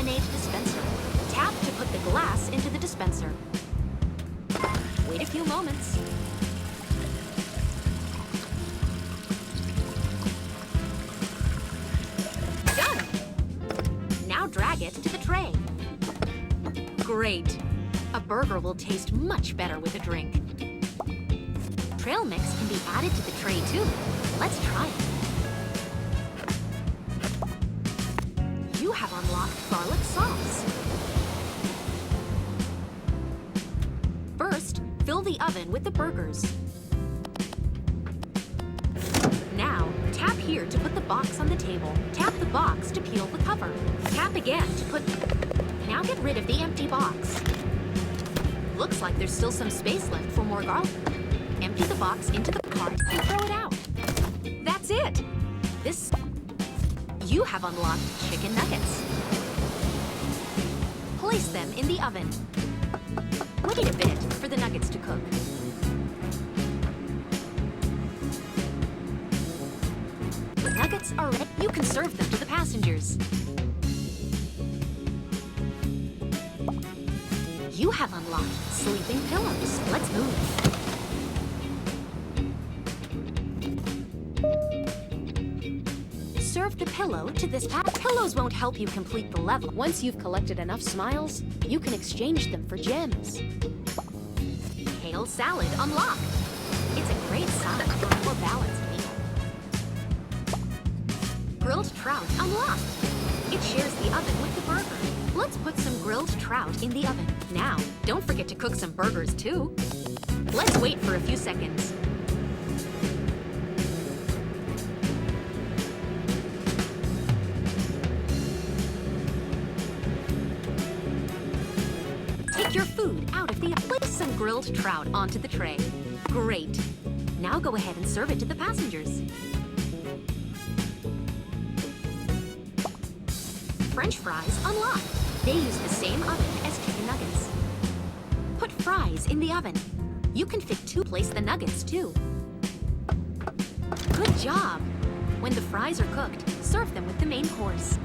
lemonade dispenser. Tap to put the glass into the dispenser. Wait a few moments. Done! Now drag it to the tray. Great! A burger will taste much better with a drink. Trail mix can be added to the tray too. Let's try it. You have unlocked garlic sauce. First, fill the oven with the burgers. Now, tap here to put the box on the table. Tap the box to peel the cover. Tap again to put... Now get rid of the empty box. Looks like there's still some space left for more garlic. Empty the box into the cart and throw it out. That's it! You have unlocked chicken nuggets. Place them in the oven. Wait a bit for the nuggets to cook. The nuggets are ready. You can serve them to the passengers. You have unlocked sleeping pillows. Let's move. Serve the pillow to this pack. Pillows won't help you complete the level. Once you've collected enough smiles, you can exchange them for gems. Kale salad unlocked. It's a great salad for a more balanced meal. Grilled trout unlocked. It shares the oven with the burger. Let's put some grilled trout in the oven. Now, don't forget to cook some burgers too. Let's wait for a few seconds. Take your food out of the oven. Place some grilled trout onto the tray. Great. Now go ahead and serve it to the passengers. French fries unlocked. They use the same oven as chicken nuggets. Put fries in the oven. You can fit two. Place the nuggets too. Good job! When the fries are cooked, serve them with the main course.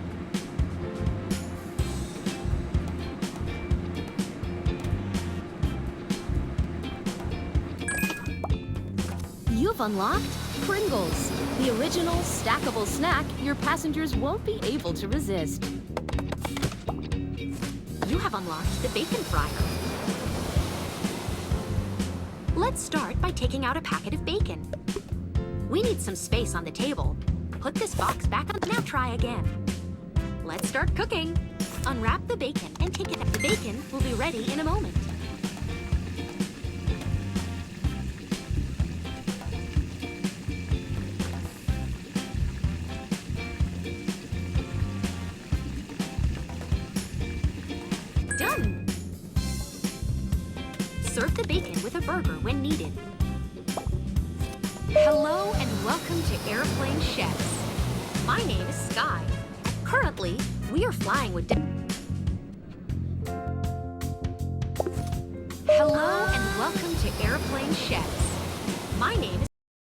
You've unlocked Pringles, the original stackable snack your passengers won't be able to resist. You have unlocked the bacon fryer. Let's start by taking out a packet of bacon. We need some space on the table. Put this box back on. Now try again. Let's start cooking. Unwrap the bacon and take it out. The bacon will be ready in a moment. Done! Serve the bacon with a burger when needed. Hello and welcome to Airplane Chefs. My name is Sky. Currently, we are flying with... Hello and welcome to Airplane Chefs. My name is...